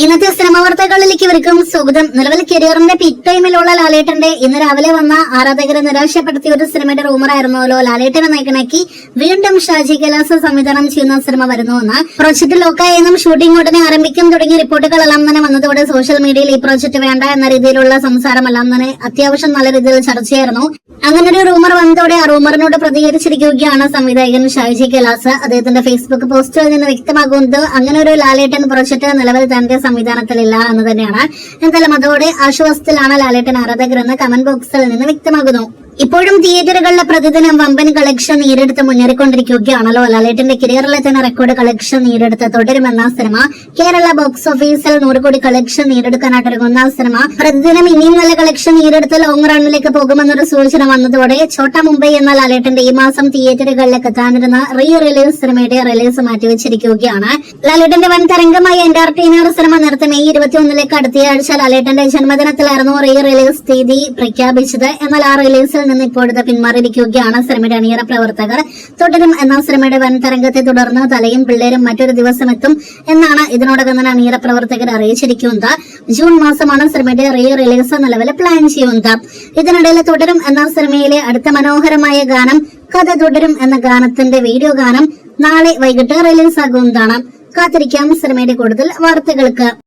ഇന്നത്തെ സിനിമ വാർത്തകളിലേക്ക് ഇവർക്കും സ്വാഗതം. നിലവിൽ കരിയറിന്റെ പീക്ക് ടൈമിലുള്ള ലാലേട്ടന്റെ ഇന്ന് രാവിലെ വന്ന ആരാധകരെ നിരാശപ്പെടുത്തിയ ഒരു സിനിമയുടെ റൂമറായിരുന്നല്ലോ ലാലേട്ടനെ നായകനാക്കി വീണ്ടും ഷാജി കൈലാസ് സംവിധാനം ചെയ്യുന്ന സിനിമ വരുന്നുവെന്ന്. പ്രൊജക്ട് ലോക്കായെന്നും ഷൂട്ടിംഗ് ഉടനെ ആരംഭിക്കും തുടങ്ങിയ റിപ്പോർട്ടുകളെല്ലാം തന്നെ വന്നതോടെ സോഷ്യൽ മീഡിയയിൽ ഈ പ്രൊജക്ട് വേണ്ട എന്ന രീതിയിലുള്ള സംസാരമെല്ലാം തന്നെ അത്യാവശ്യം നല്ല രീതിയിൽ ചർച്ചയായിരുന്നു. അങ്ങനെ ഒരു റൂമർ വന്നതോടെ ആ റൂമറിനോട് പ്രതികരിച്ചിരിക്കുകയാണ് സംവിധായകൻ ഷാജി കൈലാസ്. അദ്ദേഹത്തിന്റെ ഫേസ്ബുക്ക് പോസ്റ്റിൽ നിന്ന് വ്യക്തമാകുന്നത് അങ്ങനെ ഒരു ലാലേട്ടൻ പ്രൊജക്ട് നിലവിൽ തന്റെ സംവിധാനത്തിലില്ല എന്ന് തന്നെയാണ്. എന്തായാലും അതോടെ ആശ്വാസത്തിലാണ് ലാലേട്ടൻ ആരാധകരെന്ന് കമന്റ് ബോക്സിൽ നിന്ന് വ്യക്തമാകുന്നു. ഇപ്പോഴും തിയേറ്ററുകളിലെ പ്രതിദിനം വമ്പൻ കളക്ഷൻ നേരിടുത്ത് മുന്നേറിക്കൊണ്ടിരിക്കുകയാണല്ലോ. ലാലേട്ടന്റെ കരിയറിലെ തന്നെ റെക്കോർഡ് കളക്ഷൻ നേരിടുത്ത് തുടരുമെന്ന സിനിമ കേരള ബോക്സ് ഓഫീസിൽ 100 കോടി കളക്ഷൻ നേടിയെടുക്കാനായിട്ടിറങ്ങുന്ന സിനിമ പ്രതിദിനം ഇനിയും നല്ല കളക്ഷൻ നേരിടുത്ത് ലോങ് റണ്ണിലേക്ക് പോകുമെന്നൊരു സൂചന വന്നതോടെ ഛോട്ടാ മുംബൈ എന്ന ലാലേട്ടന്റെ ഈ മാസം തിയേറ്ററുകളിലേക്ക് എത്താനിരുന്ന റിലീസ് സിനിമയുടെ റിലീസ് മാറ്റിവെച്ചിരിക്കുകയാണ്. ലാലേട്ടന്റെ വൻ തരംഗമായ എന്റർടൈനർ സിനിമ നേരത്തെ മെയ് 21 അടുത്തയാഴ്ച ലാലേട്ടന്റെ ജന്മദിനത്തിലായിരുന്നു റിലീസ് തീയതി പ്രഖ്യാപിച്ചത്. എന്നാൽ ആ റിലീസിൽ നിന്ന് ഇപ്പോഴത്തെ പിന്മാറിയിരിക്കുകയാണ് സിനിമയുടെ അണിയറ പ്രവർത്തകർ. തുടരും എന്ന സിനിമയുടെ വൻ തരംഗത്തെ തുടർന്ന് തലയും പിള്ളേരും മറ്റൊരു ദിവസം എത്തും എന്നാണ് ഇതിനോടകം തന്നെ അണിയറ പ്രവർത്തകർ അറിയിച്ചിരിക്കുന്നത്. ജൂൺ മാസമാണ് സിനിമയുടെ റിലീസ് നിലവിൽ പ്ലാൻ ചെയ്യുന്നത്. ഇതിനിടയിൽ തുടരും എന്ന സിനിമയിലെ അടുത്ത മനോഹരമായ ഗാനം കഥ തുടരും എന്ന ഗാനത്തിന്റെ വീഡിയോ ഗാനം നാളെ വൈകിട്ട് റിലീസാകുന്നതാണ്. കാത്തിരിക്കാം സിനിമയുടെ കൂടുതൽ വാർത്തകൾക്ക്.